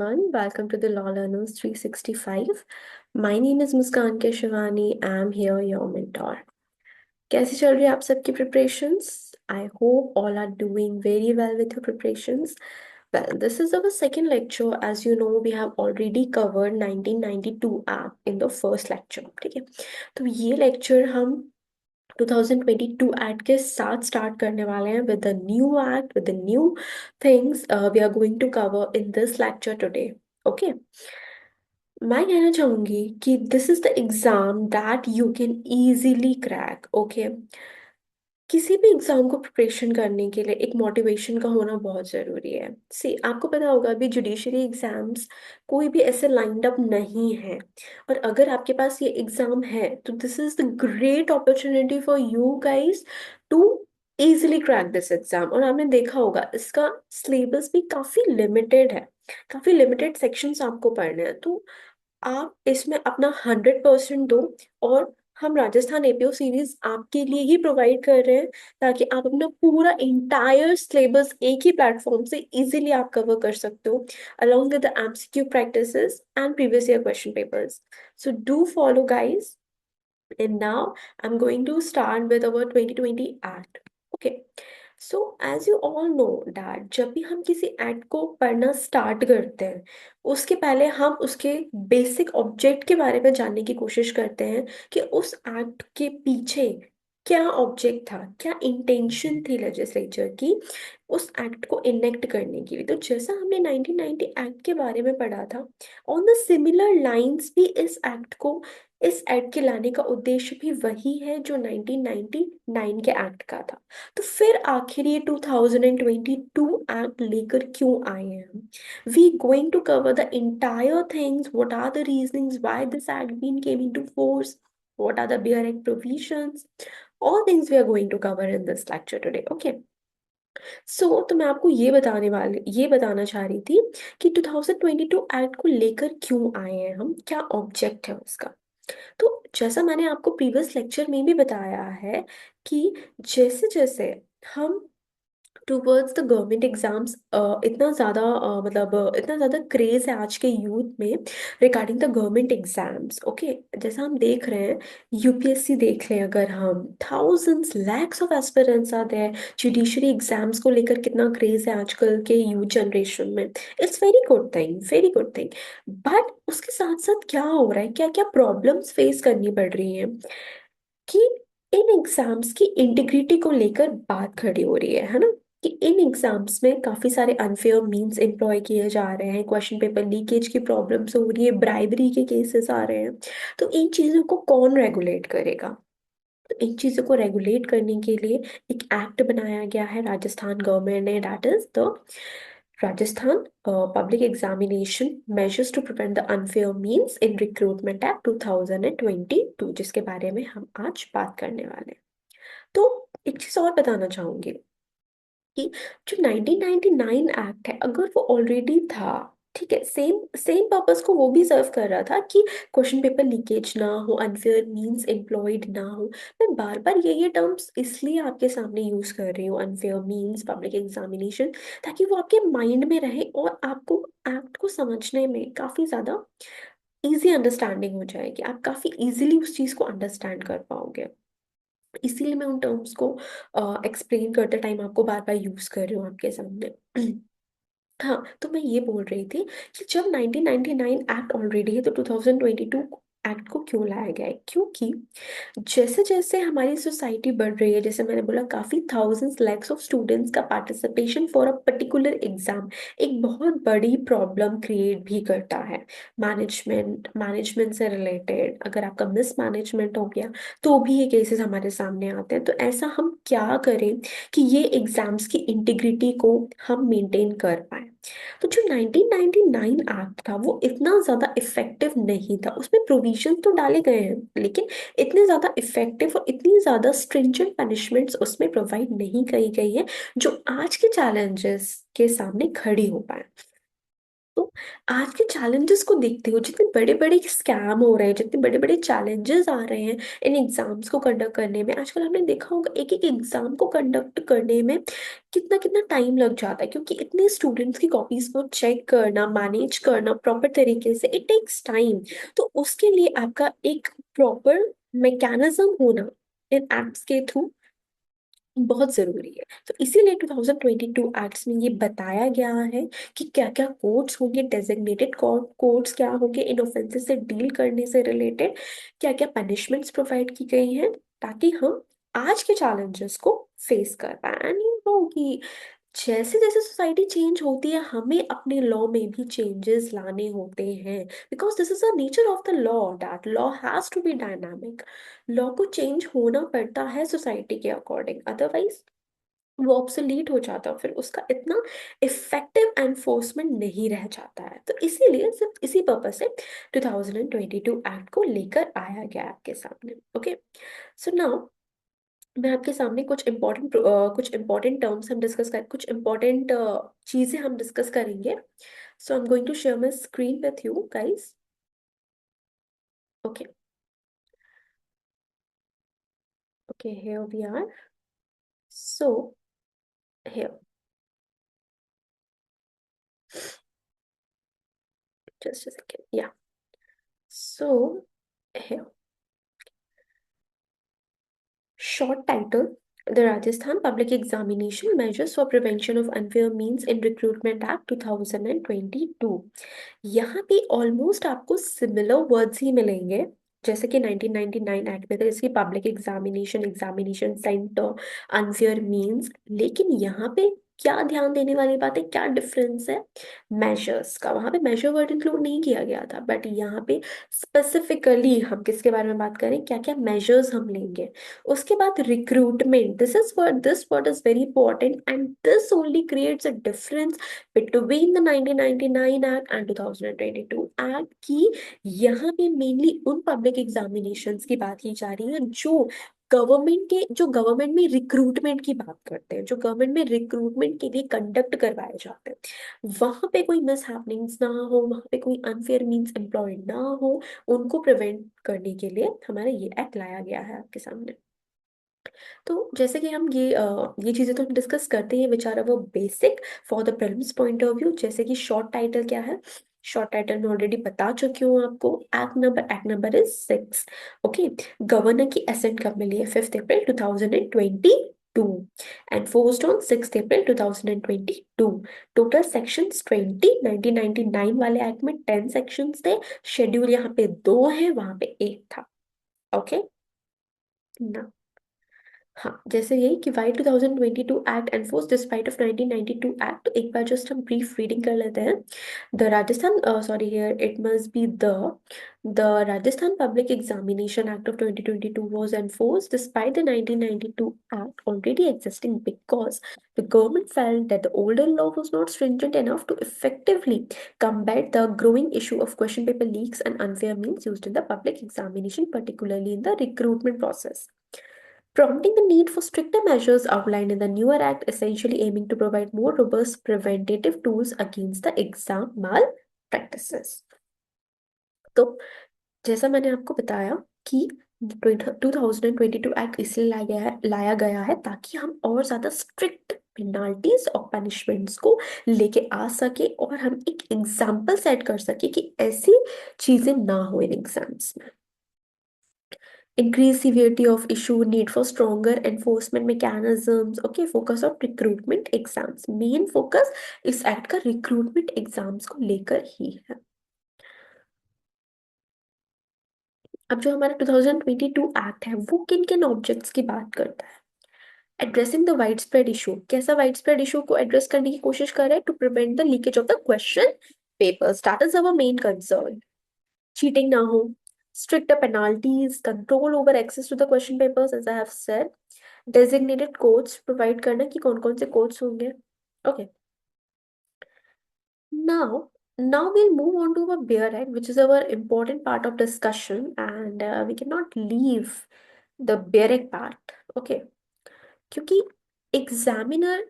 everyone. Welcome to the Law Learners 365. My name is Muskan Keshwani. I'm here, your mentor. कैसी चल रही है आप सबकी preparations? I hope all are doing very well with your preparations. Well, this is our second lecture. As you know, we have already covered 1992 Act in the first lecture. ठीक है, तो ये lecture हम 2022 एक्ट के साथ start करने वाले हैं with the new act with the new things we are going to cover in this lecture today. Okay, मैं कहना चाहूंगी कि this is the exam that you can easily crack. Okay, किसी भी एग्जाम को प्रिपरेशन करने के लिए एक मोटिवेशन का होना बहुत जरूरी है। सी, आपको पता होगा अभी जुडिशरी एग्जाम्स कोई भी ऐसे लाइंड अप नहीं है, और अगर आपके पास ये एग्जाम है तो this is the great opportunity for you guys to easily crack this exam. और आपने देखा होगा इसका सिलेबस भी काफी लिमिटेड है, काफी लिमिटेड सेक्शंस आपको पढ़ने हैं, तो आप इसमें अपना 100% दो। और हम राजस्थान एपीओ सीरीज आपके लिए ही प्रोवाइड कर रहे हैं ताकि आप अपना पूरा इंटायर सिलेबस एक ही प्लेटफॉर्म से इजीली आप कवर कर सकते हो, along with the MCQ practices and previous year question papers. So do follow, guys. And now I'm going to start with our 2020 act. Okay. So as you all know that जब भी हम किसी act को पढ़ना start करते हैं उसके पहले हम उसके बेसिक ऑब्जेक्ट के बारे में जानने की कोशिश करते हैं कि उस एक्ट के पीछे क्या ऑब्जेक्ट था, क्या इंटेंशन थी लेजिस्लेचर की उस एक्ट को इनेक्ट करने की। तो जैसा हमने 1990 एक्ट के बारे में पढ़ा था, ऑन द सिमिलर लाइंस भी इस एक्ट के लाने का उद्देश्य भी वही है जो 1999 के एक्ट का था। तो फिर आखिर ये 2022 एक्ट लेकर क्यों आए हैं हम? We going to cover the entire things, what are the reasonings why this act been came into force, what are the bare act provisions, all things we are going to cover in this lecture today. Okay, सो तो मैं आपको ये बताना चाह रही थी कि 2022 act को लेकर क्यों आए हैं हम, क्या ऑब्जेक्ट है उसका। तो जैसा मैंने आपको प्रीवियस लेक्चर में भी बताया है कि जैसे जैसे हम टूवर्ड्स द गवर्नमेंट एग्जाम्स, इतना ज़्यादा क्रेज है आज के यूथ में regarding the government exams. Okay, जैसा हम देख रहे हैं यूपीएससी देख लें, अगर हम थाउजेंड्स लैक्स ऑफ एस्पिरेंट्स आते हैं, जुडिशरी एग्जाम्स को लेकर कितना क्रेज है आजकल के यूथ जनरेशन में। It's very good thing, very good thing. But उसके साथ साथ क्या हो रहा है, क्या क्या प्रॉब्लम्स फेस करनी पड़ रही हैं कि इन एग्जाम्स की इंटीग्रिटी को लेकर बात खड़ी हो रही है ना, कि इन एग्जाम्स में काफी सारे अनफेयर मींस एम्प्लॉय किए जा रहे हैं, क्वेश्चन पेपर लीकेज की प्रॉब्लम्स हो रही है, ब्राइबरी के केसेस आ रहे हैं। तो इन चीजों को कौन रेगुलेट करेगा? तो इन चीजों को रेगुलेट करने के लिए एक एक्ट बनाया गया है राजस्थान गवर्नमेंट ने, that is the Rajasthan public examination measures to prevent the unfair means in recruitment act 2022, जिसके बारे में हम आज बात करने वाले हैं। तो एक चीज और बताना चाहूंगी कि जो 1999 एक्ट है अगर वो ऑलरेडी था, ठीक है, सेम सेम पर्पस को वो भी सर्व कर रहा था कि क्वेश्चन पेपर लीकेज ना हो, अनफेयर मींस एम्प्लॉयड ना हो। मैं बार बार ये टर्म्स इसलिए आपके सामने यूज कर रही हूँ, अनफेयर मींस, पब्लिक एग्जामिनेशन, ताकि वो आपके माइंड में रहे और आपको एक्ट को समझने में काफी ज्यादा इजी अंडरस्टैंडिंग हो जाएगी, आप काफी इजीली उस चीज को अंडरस्टैंड कर पाओगे। इसीलिए मैं उन टर्म्स को एक्सप्लेन करते टाइम आपको बार बार यूज कर रही हूँ आपके सामने। हाँ, तो मैं ये बोल रही थी कि जब 1999 एक्ट ऑलरेडी है तो 2022 एक्ट को क्यों लाया गया है? क्योंकि जैसे जैसे हमारी सोसाइटी बढ़ रही है, जैसे मैंने बोला काफी थाउजेंड्स लैक्स ऑफ स्टूडेंट्स का participation for a particular exam एक बहुत बड़ी प्रॉब्लम क्रिएट भी करता है। मैनेजमेंट से रिलेटेड अगर आपका मिसमैनेजमेंट हो गया तो भी ये केसेस हमारे सामने आते हैं। तो ऐसा हम क्या करें कि ये एग्जाम्स की इंटीग्रिटी को हम मेंटेन कर पाए? तो जो 1999 एक्ट था वो इतना ज्यादा इफेक्टिव नहीं था, उसमें प्रोविजन तो डाले गए हैं लेकिन इतने ज्यादा इफेक्टिव और इतनी ज्यादा स्ट्रिंजेंट पनिशमेंट्स उसमें प्रोवाइड नहीं करी गई है जो आज के चैलेंजेस के सामने खड़ी हो पाए। तो आज के चैलेंजेस को देखते हो, जितने बड़े बड़े स्कैम हो रहे हैं, जितने बड़े बड़े चैलेंजेस आ रहे हैं इन एग्जाम्स को कंडक्ट करने में, आजकल हमने देखा होगा एक एक एग्जाम को कंडक्ट करने में कितना कितना टाइम लग जाता है, क्योंकि इतने स्टूडेंट्स की कॉपीज को चेक करना, मैनेज करना प्रॉपर तरीके से, इट टेक्स टाइम। तो उसके लिए आपका एक प्रॉपर मैकेनिज्म होना इन एक्ट्स के थ्रू बहुत जरूरी है। तो इसीलिए 2022 एक्ट्स में ये बताया गया है कि क्या क्या कोड्स होंगे, डेजिग्नेटेड कोड्स क्या होंगे इन ऑफेंसेस से डील करने से रिलेटेड, क्या क्या पनिशमेंट्स प्रोवाइड की गई हैं, ताकि हम आज के चैलेंजेस को फेस कर पाए। एंड यू नो कि जैसे जैसे सोसाइटी चेंज होती है, हमें अपने लॉ में भी चेंजेस लाने होते हैं, because this is the nature of the law, that law has to be dynamic. Law को चेंज होना पड़ता है सोसाइटी के अकॉर्डिंग, अदरवाइज वो ऑब्सोलीट हो जाता है, फिर उसका इतना इफेक्टिव एनफोर्समेंट नहीं रह जाता है। तो इसीलिए सिर्फ इसी पर्पज से 2022 एक्ट को लेकर आया गया आपके सामने। ओके, सो नाउ मैं आपके सामने कुछ इंपॉर्टेंट टर्म्स हम डिस्कस कर, कुछ इंपॉर्टेंट चीजें हम डिस्कस करेंगे। So I am going to share my screen with you guys. Okay, okay, here we are. So here, just a second, yeah. So here, short title: The Rajasthan Public Examination Measures for Prevention of Unfair Means in Recruitment Act 2022। यहाँ पे almost आपको similar words ही मिलेंगे जैसे कि 1999 act में था, इसकी public examination, examination centre, unfair means. लेकिन यहाँ पे क्या ध्यान देने वाली बात है, क्या डिफरेंस है, मेजर्स का। वहां पे मेजर वर्ड इंक्लूड नहीं किया गया था, बट यहाँ पे स्पेसिफिकली हम किसके बारे में बात करें, क्या क्या मेजर्स हम लेंगे। उसके बाद recruitment, this word is very important, and this only creates a difference between the 1999 act and 2022 act की। यहाँ पे मेनली उन पब्लिक एग्जामिनेशंस की बात की जा रही है जो गवर्नमेंट में रिक्रूटमेंट की बात करते हैं, जो गवर्नमेंट में रिक्रूटमेंट के लिए कंडक्ट करवाए जाते हैं। वहां पे कोई मिस हैपनिंग्स ना हो, वहां पे कोई अनफेयर मींस एम्प्लॉयड ना हो, उनको प्रिवेंट करने के लिए हमारा ये एक्ट लाया गया है आपके सामने। तो जैसे कि हम ये चीजें तो हम डिस्कस करते हैं, बेचारा वो basic for the prelims point of view. जैसे कि शॉर्ट टाइटल क्या है, शॉर्ट टाइटल में ऑलरेडी बता चुकी हूँ आपको। Act number is 6। Okay, governor की असेंट कब मिली है, 5 अप्रैल 2022, enforced on 6 April 2022। Total sections 20, 1999 वाले एक्ट में 10 सेक्शंस थे, शेड्यूल यहाँ पे 2 है, वहां पे 1 था। ओके ना, हाँ, जैसे यही कि why 2022 act enforce despite of 1992 act. तो एक बार जस्ट हम ब्रीफ रीडिंग कर लेते हैं। The Rajasthan, sorry, here it must be the Rajasthan public examination act of 2022 was enforced despite the 1992 act already existing, because the government felt that the older law was not stringent enough to effectively combat the growing issue of question paper leaks and unfair means used in the public examination, particularly in the recruitment process, prompting the need for stricter measures outlined in the newer act, essentially aiming to provide more robust preventative tools against the exam malpractices। तो जैसा मैंने आपको बताया कि 2022 act इसलिए लाया गया है ताकि हम और ज्यादा स्ट्रिक्ट पेनाल्टीज और पनिशमेंट्स को लेके आ सके, और हम एक एग्जाम्पल सेट कर सके कि ऐसी चीजें ना हो इन एग्जाम्स में। Increase severity of issue, need for stronger enforcement mechanisms. Okay, focus on recruitment exams, main focus इस एक्ट का रिक्रूटमेंट एग्जाम्स को लेकर ही है। अब जो हमारा 2022 एक्ट है वो किन किन ऑब्जेक्ट्स की बात करता है। Addressing the wide spread issue, कैसा वाइड स्प्रेड इशू को एड्रेस करने की कोशिश कर रहे हैं, to prevent the leakage of the question papers, that is our main concern. Cheating ना हो, stricter penalties, control over access to the question papers, as I have said, designated codes provide करना कि कौन कौन से codes होंगे। Okay, now we'll move on to our bear act, which is our important part of discussion, and we cannot leave the bear act part। Okay, क्योंकि examiner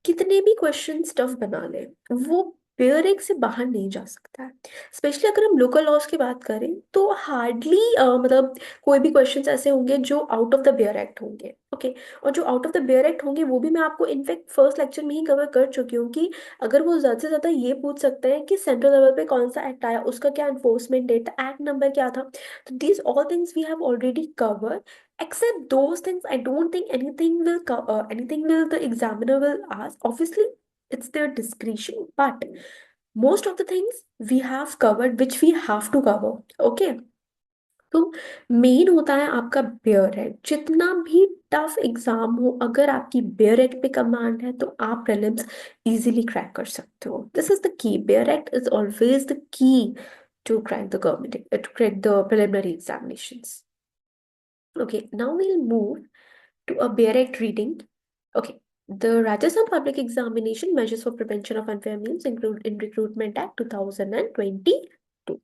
कितने भी question tough बना ले, वो बेयरिंग से बाहर नहीं जा सकता है। स्पेशली अगर हम लोकल लॉज की बात करें तो हार्डली मतलब कोई भी क्वेश्चंस ऐसे होंगे जो out of the bare act होंगे। ओके। और जो out of the bare act होंगे वो भी मैं आपको इनफेक्ट फर्स्ट लेक्चर में ही कवर कर चुकी हूँ कि अगर वो ज्यादा से ज्यादा ये पूछ सकते हैं कि सेंट्रल लेवल पे कौन सा एक्ट आया, उसका क्या एनफोर्समेंट डेट था, एक्ट नंबर क्या था। तो these all things we have already cover. Except those things, I don't think anything will the examiner will ask. Obviously, it's their discretion, but most of the things we have covered, which we have to cover. Okay. तो main होता है आपका bare act. जितना भी tough exam हो, अगर आपकी bare act पे कमांड है तो आप प्रीलिम्स इजीली क्रैक कर सकते हो। This is the key, bare act is always the key to crack the government, to crack the preliminary examinations. Okay, now we'll move to a Bare Act reading. Okay, the Rajasthan Public Examination Measures for Prevention of Unfair Means include in Recruitment Act 2022.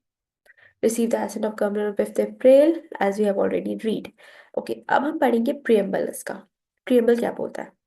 Received the assent of Governor on 5th April, as we have already read. Okay, अब हम पढ़ेंगे preamble इसका। preamble क्या बोलता है?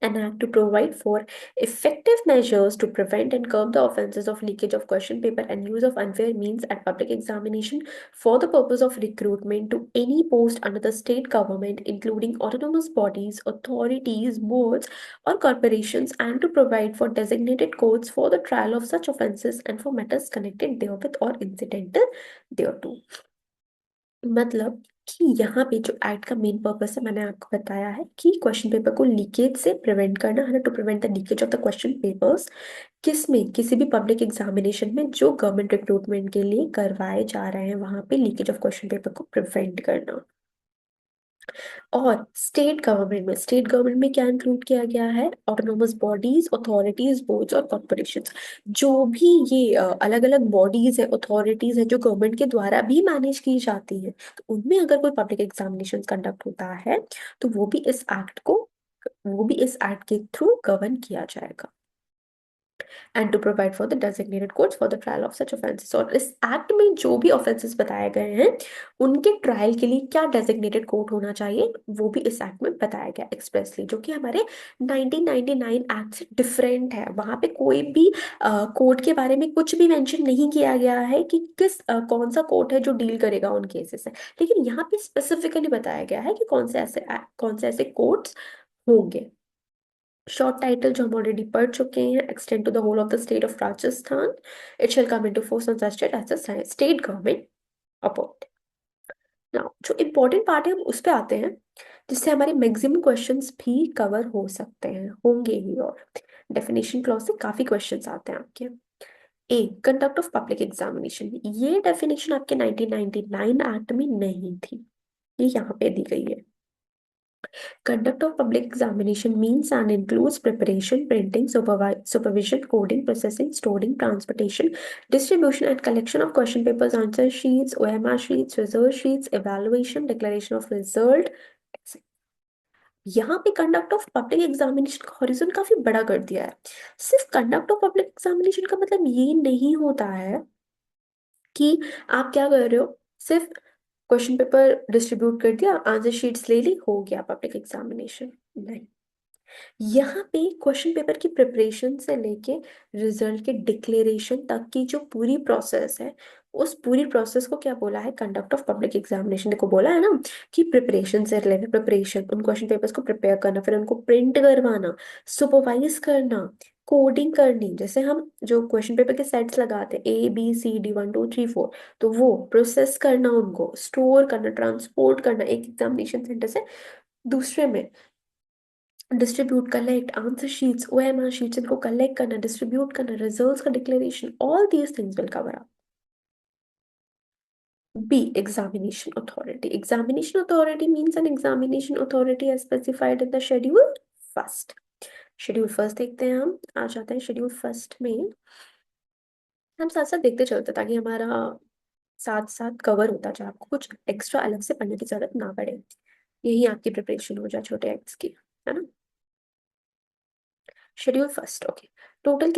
An act to provide for effective measures to prevent and curb the offences of leakage of question paper and use of unfair means at public examination for the purpose of recruitment to any post under the state government, including autonomous bodies, authorities, boards, or corporations, and to provide for designated courts for the trial of such offences and for matters connected therewith or incidental thereto. मतलब कि यहाँ पे जो act का main purpose है, मैंने आपको बताया है कि क्वेश्चन पेपर को लीकेज से प्रिवेंट करना है, to prevent the leakage of the question papers. किसमें? किसी भी पब्लिक एग्जामिनेशन में जो गवर्नमेंट रिक्रूटमेंट के लिए करवाए जा रहे हैं, वहां पे लीकेज ऑफ क्वेश्चन पेपर को प्रिवेंट करना। और स्टेट गवर्नमेंट में क्या इंक्लूड किया गया है? ऑटोनोमस बॉडीज, अथॉरिटीज, बोर्ड्स और कॉर्पोरेशंस। जो भी ये अलग अलग बॉडीज है, अथॉरिटीज है, जो गवर्नमेंट के द्वारा भी मैनेज की जाती है, तो उनमें अगर कोई पब्लिक एग्जामिनेशन कंडक्ट होता है तो वो भी इस एक्ट के थ्रू गवर्न किया जाएगा। And to provide for the designated courts for the trial of such offences. और इस एक्ट में जो भी ऑफेंसेस बताए गए हैं उनके ट्रायल के लिए क्या डेजिग्नेटेड कोर्ट होना चाहिए, वो भी इस एक्ट में बताया गया एक्सप्रेसली, जो कि हमारे 1999 एक्ट से डिफरेंट है। वहां पे कोई भी कोर्ट के बारे में कुछ भी मेंशन नहीं किया गया है कि कौन सा कोर्ट है जो डील करेगा उन केसेस से, लेकिन यहाँ पे स्पेसिफिकली बताया गया है कि कौन से ऐसे कोर्ट्स होंगे। शॉर्ट टाइटल जो हम ऑलरेडी पढ़ चुके हैं, extend to the whole of the state of Rajasthan, it shall come into force on such state as the state government appoint. Now जो इम्पोर्टेंट पार्ट है हम उस पे आते हैं, जिससे हमारे मैक्सिमम क्वेश्चंस भी कवर हो सकते हैं, होंगे ही। और डेफिनेशन क्लॉज से काफी क्वेश्चंस आते हैं आपके। ए, कंडक्ट ऑफ पब्लिक एग्जामिनेशन। ये डेफिनेशन आपके 1999 एक्ट में नहीं थी, ये यहाँ पे दी गई है। Conduct of public examination means and includes preparation, printing, supervision, coding, processing, storing, transportation, distribution, and collection of question papers, answer sheets, OMR sheets, result sheets, evaluation, declaration of result, etc. यहाँ पे conduct of public examination का horizon काफी बड़ा कर दिया है। सिर्फ conduct of public examination का मतलब ये नहीं होता है कि आप क्या कर रहे हो, सिर्फ क्वेश्चन पेपर डिस्ट्रीब्यूट कर दिया, आंसर शीट्स ले ली, हो गया पब्लिक एग्जामिनेशन। नहीं, यहाँ पे क्वेश्चन पेपर की प्रिपरेशन से लेके रिजल्ट के डिक्लेरेशन तक की जो पूरी प्रोसेस है, उस पूरी प्रोसेस को क्या बोला है? Conduct of public examination. देखो बोला है ना कि प्रिपरेशन से रिलेटेड, प्रिपरेशन, उन क्वेश्चन पेपर्स को प्रिपेयर करना, फिर उनको प्रिंट करवाना, सुपरवाइज करना, कोडिंग करनी। जैसे हम जो क्वेश्चन पेपर के सेट्स लगाते हैं ABCD 1 2 3 4, तो वो प्रोसेस करना, उनको स्टोर करना, ट्रांसपोर्ट करना एक एग्जामिनेशन सेंटर से दूसरे में, distribute, collect answer sheets, OMR sheets, इनको कलेक्ट करना, डिस्ट्रीब्यूट करना, रिजल्ट्स का declaration, all these things will cover up. B, examination authority. Examination authority means an examination authority as specified in the schedule first. Schedule first देखते हैं, हम आ जाते हैं schedule first में। हम साथ साथ देखते चलते ताकि हमारा साथ साथ कवर होता जाए, आपको कुछ एक्स्ट्रा अलग से पढ़ने की जरूरत ना पड़े, यही आपकी प्रिपरेशन हो जाए छोटे एक्ट्स की, है ना। Schedule first. ओके। टोटल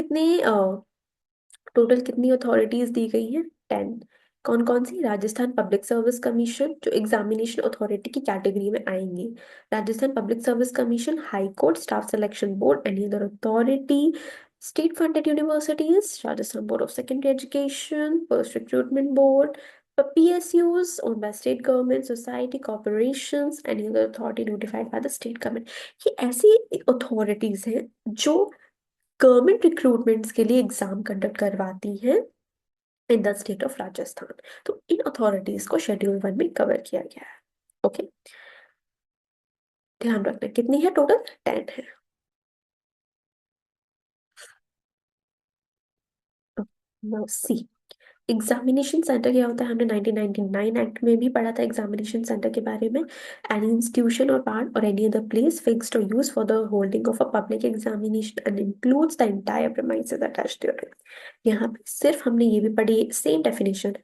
कितनी अथॉरिटीज दी गई हैं? 10। कौन कौन सी? राजस्थान पब्लिक सर्विस कमीशन, जो एग्जामिनेशन अथॉरिटी की कैटेगरी में आएंगी। Rajasthan public service commission, high court, staff selection board, any other authority, State funded universities, Rajasthan Board of Secondary Education, Post Recruitment Board, PSUs owned by state government, society, corporations, any other authority notified by the state government. ये ऐसी authorities हैं जो government recruitments के लिए exam conduct करवाती हैं in the state of Rajasthan. तो इन authorities को शेड्यूल 1 में कवर किया गया है। ओके, ध्यान रखना कितनी है टोटल, 10 है। नाउ सी, एग्जामिनेशन सेंटर क्या होता है, हमने 1999 एक्ट में भी पढ़ा था एग्जामिनेशन सेंटर के बारे में। Any institution or part or any other place fixed or use for the holding of a public examination and includes the entire premises attached to it. यहाँ पे सिर्फ हमने ये भी पढ़ी, सेम डेफिनेशन,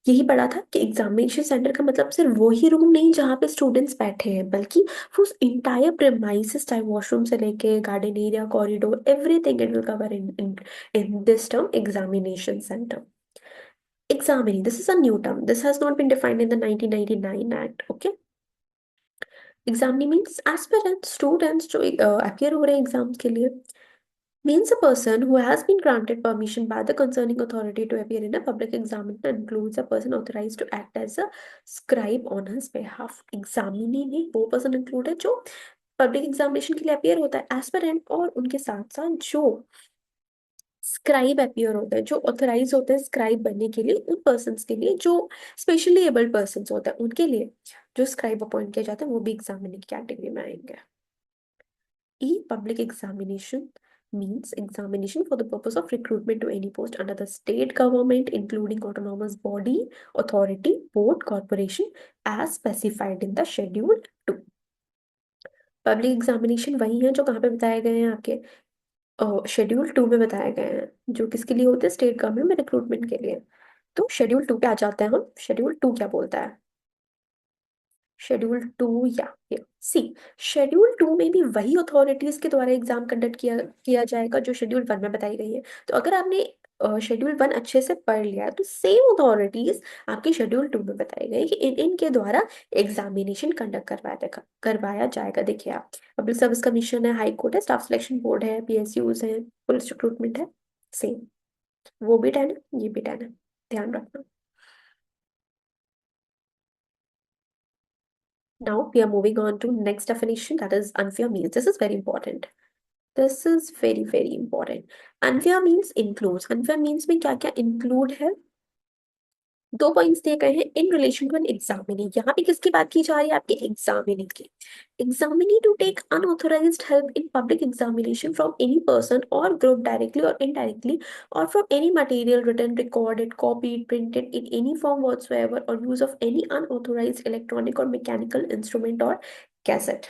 यही पढ़ा था कि एग्जामिनेशन सेंटर का मतलब सिर्फ वही रूम नहीं जहाँ पे स्टूडेंट्स बैठे हैं, बल्कि वो इंटायर प्रेमाइसिस, चाहे वॉशरूम से लेके garden area, corridor, everything it will cover in this term examination centre. Examining, this is a new term. This has not been defined in the 1999 Act. Okay. Examining means aspirants, students जो appear हो रहे हैं exams के लिए, means a person who has been granted permission by the concerning authority to appear in a public examination, includes a person authorized to act as a scribe on his behalf. Examinee में वो person include है जो public examination के लिए appear होता है, aspirant, और उनके साथ साथ जो स्क्राइब अपियर होता है, जो ऑथराइज होते हैं स्क्राइब बनने के लिए, उन पर्सन के लिए जो स्पेशली एबल्ड पर्सन होते हैं उनके लिए जो स्क्राइब अपॉइंट किया जाता है, वो भी एग्जामिनिंग कैटेगरी में आएंगे। E. Public examination means examination for the purpose of recruitment to any post under the state government, including autonomous body, authority, board, corporation, as specified in the Schedule 2. Public examination वही है जो कहाँ पे बताए गए हैं आपके शेड्यूल 2 में बताए गए हैं, जो किसके लिए होते हैं, स्टेट गवर्नमेंट में रिक्रूटमेंट के लिए। तो शेड्यूल 2 पे आ जाते हैं हम, शेड्यूल 2 क्या बोलता है। शेड्यूल 2 या सी, शेड्यूल 2 में भी वही अथॉरिटीज के द्वारा एग्जाम कंडक्ट किया जाएगा जो शेड्यूल 1 में बताई गई है। तो अगर आपने शेड्यूल 1 अच्छे से पढ़ लिया है तो सेम अथॉरिटीज आपके शेड्यूल 2 में बताई गई कि इनके द्वारा एग्जामिनेशन कंडक्ट करवाया जाएगा। देखिए आप, पब्लिक सर्विस कमीशन है, हाई कोर्ट है, स्टाफ सिलेक्शन बोर्ड है, पीएसयूज है, पुलिस रिक्रूटमेंट है, सेम, वो भी 10 है, ये भी 10 है, ध्यान रखना। Now we are moving on to next definition, that is unfair means. This is very important. This is very very important. Unfair means includes. Unfair means में क्या क्या include है, दो पॉइंट्स दिए गए हैं in relation to an examinee. यहाँ पे किसकी बात की जा रही है, आपके एग्जामिनी की। Examinee to take unauthorised help in public examination from any person or group directly or indirectly, or from any material written, recorded, copied, printed in any form whatsoever, or use of any unauthorised electronic or mechanical instrument or cassette.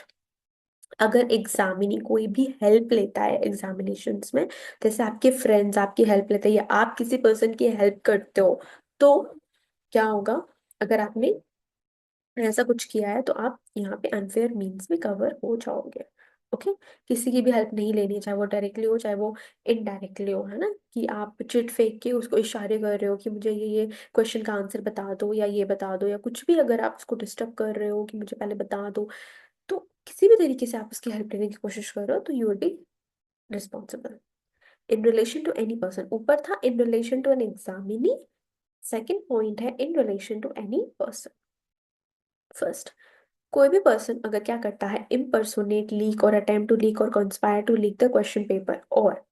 अगर examinee कोई भी help लेता है examinations में, जैसे आपके friends आपकी help लेते हैं या आप किसी पर्सन की हेल्प करते हो, तो क्या होगा, अगर आपने ऐसा कुछ किया है तो आप यहाँ पे अनफेयर मीन्स में कवर हो जाओगे। ओके, किसी की भी हेल्प नहीं लेनी है, चाहे वो डायरेक्टली हो चाहे वो इनडायरेक्टली हो, है ना, कि आप चिट फेंक के उसको इशारे कर रहे हो कि मुझे ये क्वेश्चन का आंसर बता दो या ये बता दो, या कुछ भी अगर आप उसको डिस्टर्ब कर रहे हो कि मुझे पहले बता दो, तो किसी भी तरीके से आप उसकी हेल्प लेने की कोशिश कर रहे हो तो you will be responsible. In relation to any person, ऊपर था in relation to an examinee, second point है in relation to any person. First, कोई भी पर्सन अगर क्या करता है, impersonate, leak or attempt to leak or conspire to leak the question paper, और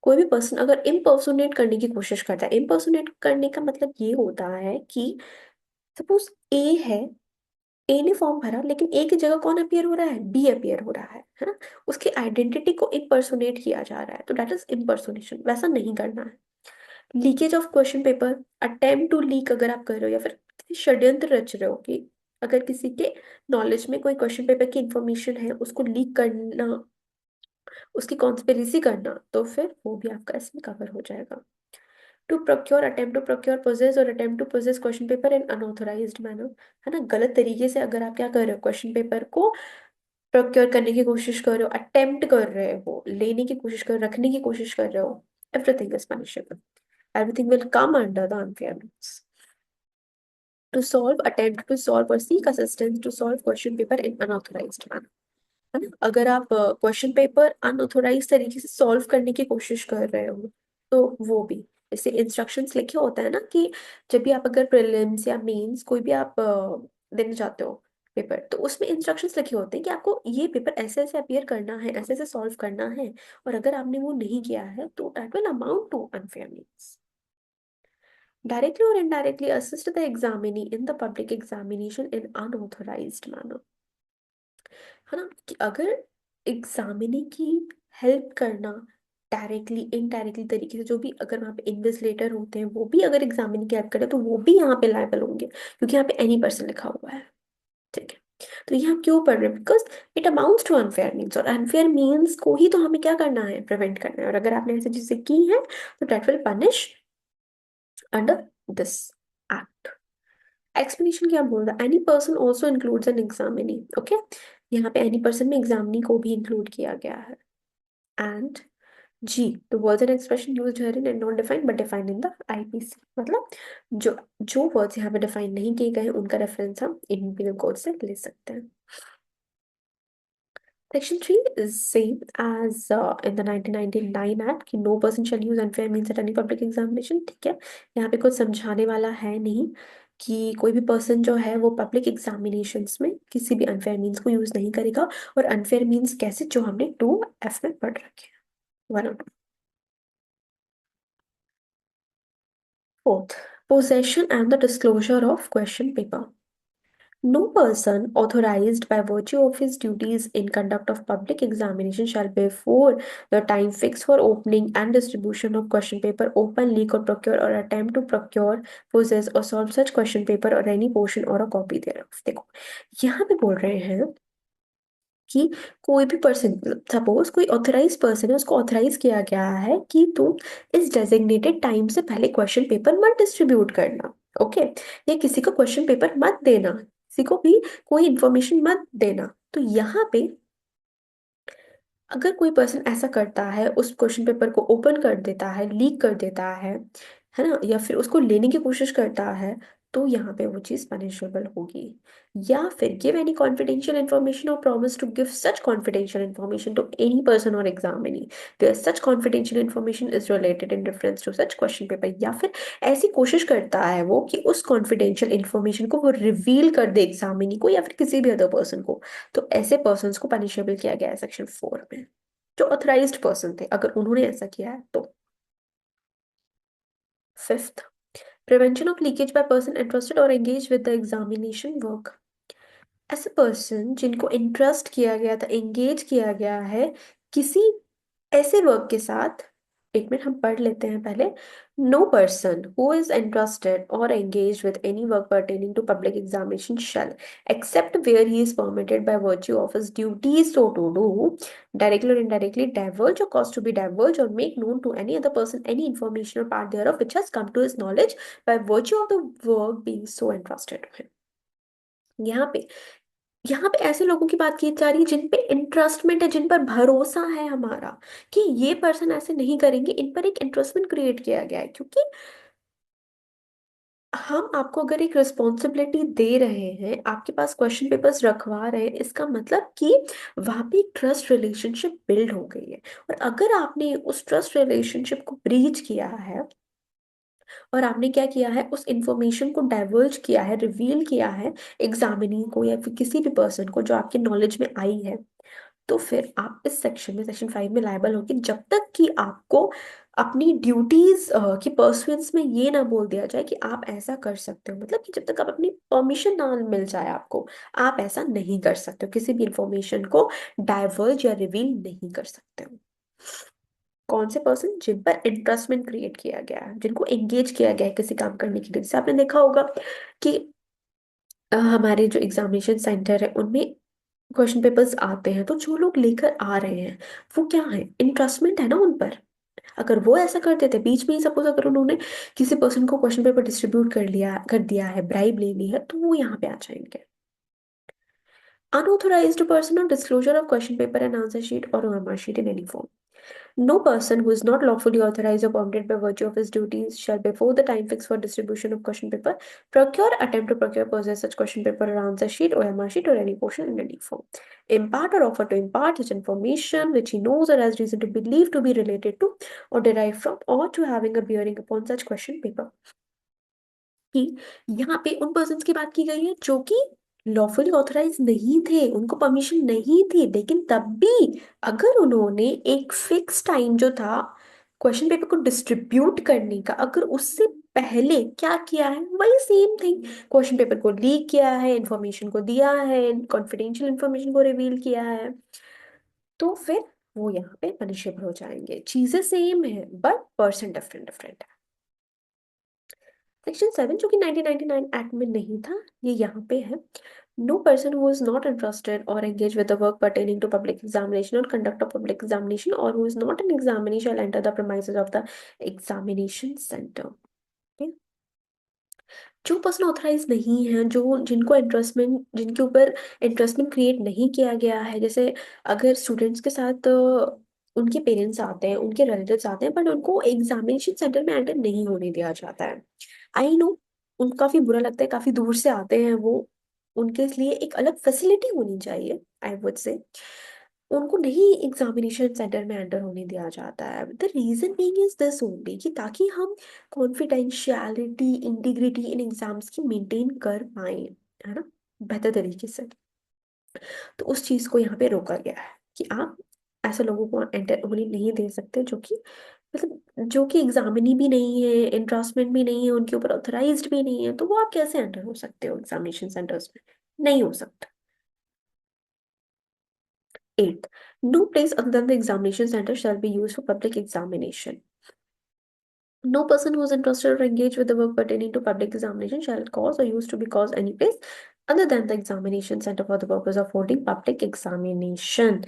कोई भी पर्सन अगर इम्पर्सोनेट करने की कोशिश करता है, इम्पर्सोनेट करने का मतलब ये होता है कि सपोज ए है, ए ने फॉर्म भरा लेकिन ए की जगह कौन अपियर हो रहा है, बी अपियर हो रहा है ना, उसकी आइडेंटिटी को इम्पर्सोनेट किया जा रहा है, तो दैट इज इम्पर्सोनेशन। वैसा नहीं करना है। Leakage of question paper, attempt to leak अगर आप कर रहे हो या फिर किसी षड्यंत्र रच रहे हो कि अगर किसी के नॉलेज में कोई क्वेश्चन पेपर की इंफॉर्मेशन है उसको लीक करना, उसकी कॉन्स्पिरेसी करना, तो फिर वो भी आपका इसमें कवर हो जाएगा। To procure, attempt to procure, possess or attempt to possess question paper in unauthorised manner, है ना, गलत तरीके से अगर आप क्या कर रहे हो, क्वेश्चन पेपर को प्रोक्योर करने की कोशिश कर रहे हो, अटेम्प्ट कर रहे हो, लेने की कोशिश कर, रखने की कोशिश कर रहे हो, everything is punishable. Everything will come under the unfairness. To solve, attempt to solve or seek assistance to solve question paper in unauthorized manner. है ना? अगर आप क्वेश्चन पेपर अनऑथोराइज तरीके से सॉल्व करने की कोशिश कर रहे हो तो वो भी, जैसे इंस्ट्रक्शंस लिखे होता है ना कि जब भी आप अगर प्रीलिम्स या मेंस कोई भी आप देने जाते हो पेपर, तो उसमें इंस्ट्रक्शंस लिखे होते हैं कि आपको ये पेपर ऐसे ऐसे अपियर करना है, ऐसे ऐसे सॉल्व करना है, और अगर आपने वो नहीं किया है तो that will amount to unfair means. Directly or indirectly assist the examinee in the public examination in unauthorized manner। है ना, कि अगर एग्जामिनी की हेल्प करना डायरेक्टली इनडायरेक्टली तरीके से, जो भी अगर वहाँ पे इन्विजिलेटर होते हैं वो भी अगर एग्जामिनी की हेल्प करे तो वो भी यहाँ पे लायबल होंगे, क्योंकि यहाँ पे एनी पर्सन लिखा हुआ है। ठीक है, तो ये हम क्यों पढ़ रहे हैं? Because it amounts to unfair means, और अनफेयर मीन्स को ही तो हमें क्या करना है, प्रिवेंट करना है। और अगर आपने ऐसी चीजें की हैं तो that will punish under this act. Explanation क्या बोल रहा है? Any person also includes an examinee. Okay, यहाँ पे एनी पर्सन में एग्जामिनी को भी इंक्लूड किया गया है। And G, the words and expression used herein and not defined but defined in the IPC. मतलब जो जो वर्ड्स यहाँ पे डिफाइन नहीं किए गए हैं उनका रेफरेंस हम इंडियन पिनल कोड से ले सकते हैं। Section 3 is same as in the 1999 Act कि no person shall use unfair means at any public examination। ठीक है, यहाँ पे कुछ समझाने वाला है नहीं कि कोई भी पर्सन जो है वो पब्लिक एग्जामिनेशंस में किसी भी अनफेयर मीन्स को यूज नहीं करेगा। और अनफेयर मीन्स कैसे, जो हमने 2F में पढ़ रखे हैं, 1 और 2। Fourth, possession and the disclosure of question paper। No person authorized by virtue of his duties in conduct of public examination shall before the time fixed for opening and distribution of question paper open, leak or procure or attempt to procure, possess or solve such question paper or any portion or a copy thereof। देखो, यहाँ पे बोल रहे हैं कि कोई भी person, suppose कोई ऑथराइज पर्सन है, उसको ऑथराइज किया गया है कि तुम इस डेजिग्नेटेड टाइम से पहले क्वेश्चन पेपर मत डिस्ट्रीब्यूट करना। ओके, या किसी को क्वेश्चन पेपर मत देना, किसी को भी कोई इंफॉर्मेशन मत देना। तो यहाँ पे अगर कोई पर्सन ऐसा करता है, उस क्वेश्चन पेपर को ओपन कर देता है, लीक कर देता है ना, या फिर उसको लेने की कोशिश करता है, तो यहाँ पे वो चीज पनिशेबल होगी। या फिर give any confidential information or promise to give such confidential information to any person or examinee where such confidential information is related in reference to such question paper. या फिर ऐसी कोशिश करता है वो कि उस कॉन्फिडेंशियल इन्फॉर्मेशन को वो रिवील कर दे एग्जामिनी को या फिर किसी भी अदर पर्सन को। तो ऐसे पर्सन को पनिशेबल किया गया है सेक्शन 4 में, जो ऑथराइज्ड पर्सन थे, अगर उन्होंने ऐसा किया है तो। Fifth, prevention of leakage by person interested or engage with the examination work. ऐसे पर्सन जिनको इंटरेस्ट किया गया था, एंगेज किया गया है किसी ऐसे वर्क के साथ, एक मिनट हम पढ़ लेते हैं पहले। No person who is interested or engage with any work pertaining to public examination shall, except where he is permitted by virtue of his duties so to do, directly or indirectly divulge or cause to be divulged or make known to any other person any information or part thereof which has come to his knowledge by virtue of the work being so entrusted to him। यहाँ पे यहाँ पे ऐसे लोगों की बात की जा रही है जिन पे इंटरेस्टमेंट है, जिन पर भरोसा है हमारा कि ये पर्सन ऐसे नहीं करेंगे, इन पर एक इंटरेस्टमेंट क्रिएट किया गया है। क्योंकि हम आपको अगर एक रिस्पॉन्सिबिलिटी दे रहे हैं, आपके पास क्वेश्चन पेपर्स रखवा रहे हैं, इसका मतलब कि वहां पे एक ट्रस्ट रिलेशनशिप बिल्ड हो गई है। और अगर आपने उस ट्रस्ट रिलेशनशिप को ब्रीच किया है और आपने क्या किया है, उस इंफॉर्मेशन को डाइवर्ज किया है, रिवील किया है एग्जामिनी को या फिर किसी भी पर्सन को जो आपके नॉलेज में आई है, तो फिर आप इस सेक्शन में, सेक्शन 5 में लायबल होगी, जब तक कि आपको अपनी ड्यूटीज की परसुएंस में ये ना बोल दिया जाए कि आप ऐसा कर सकते हो। मतलब कि जब तक आप अपनी परमिशन ना मिल जाए आपको, आप ऐसा नहीं कर सकते हो, किसी भी इंफॉर्मेशन को डाइवर्ज या रिवील नहीं कर सकते हो। कौन से पर्सन? जिन पर इंटरेस्टमेंट क्रिएट किया गया है, जिनको एंगेज किया गया है किसी काम करने के लिए। जैसे आपने देखा होगा कि हमारे जो एग्जामिनेशन सेंटर है उनमें क्वेश्चन पेपर्स आते हैं, तो जो लोग लेकर आ रहे हैं वो क्या है, इंटरेस्टमेंट है ना उन पर। अगर वो ऐसा कर देते बीच में ही, सपोज अगर उन्होंने किसी पर्सन को क्वेश्चन पेपर डिस्ट्रीब्यूट कर दिया है, ब्राइब ले ली है, तो वो यहाँ पे आ जाएंगे। Unauthorized person or disclosure of question paper and answer sheet or OMR sheet in any form। No person who is not lawfully authorized or permitted by virtue of his duties shall, before the time fixed for distribution of question paper, procure, attempt to procure, possess such question paper or answer sheet, OMR sheet, or any portion in any form. Impart or offer to impart such information which he knows or has reason to believe to be related to or derived from or to having a bearing upon such question paper. कि यहाँ पे उन person की बात की गई है जो कि लॉफुली ऑथराइज नहीं थे, उनको परमिशन नहीं थी, लेकिन तब भी अगर उन्होंने एक फिक्स टाइम जो था क्वेश्चन पेपर को डिस्ट्रीब्यूट करने का, अगर उससे पहले क्या किया है, वही सेम थिंग, क्वेश्चन पेपर को लीक किया है, इंफॉर्मेशन को दिया है, कॉन्फिडेंशियल इंफॉर्मेशन को रिवील किया है, तो फिर वो यहाँ पे पनिशेबल हो जाएंगे। चीजें सेम है बट पर्सन डिफरेंट डिफरेंट है। सेक्शन 7 जो कि 1999 एक्ट में नहीं था, ये यहाँ पे है। No person who is not interested or engage with the work pertaining to public examination or conduct of public examination or who is not an examinee shall enter the premises of the examination centre. जो person authorise नहीं है, जो जिनको इंटरेस्टमेंट, जिनके ऊपर इंटरेस्टमेंट create नहीं किया गया है, जैसे अगर स्टूडेंट्स के साथ उनके पेरेंट्स आते हैं, उनके रिलेटिव्स आते हैं, बट उनको एग्जामिनेशन सेंटर में एंटर नहीं होने दिया जाता है। आई नो उनको काफी बुरा लगता है, काफी दूर से आते हैं वो, उनके लिए एक अलग फैसिलिटी होनी चाहिए, आई वुड से। उनको नहीं एग्जामिनेशन सेंटर में एंटर होने दिया जाता है। The reason being is this only कि ताकि हम कॉन्फिडेंशियलिटी, इंटीग्रिटी इन एग्जाम्स की मेंटेन कर पाए, है ना, बेहतर तरीके से। तो उस चीज को यहाँ पे रोका गया है कि आप ऐसे लोगों को एंटर होने नहीं दे सकते जो कि मतलब जो कि एग्जामिनी भी नहीं है, इंट्रांसमेंट भी नहीं है, उनके ऊपर ऑथराइज्ड भी नहीं है, तो वो आप कैसे एंटर हो सकते हो एग्जामिनेशन सेंटर्स में? नहीं हो सकता। 8. No place other than the examination center shall be used for public examination. No person who is interested or engaged with the work pertaining to public examination shall cause or use to be caused any place other than the examination center for the purpose of holding public examination.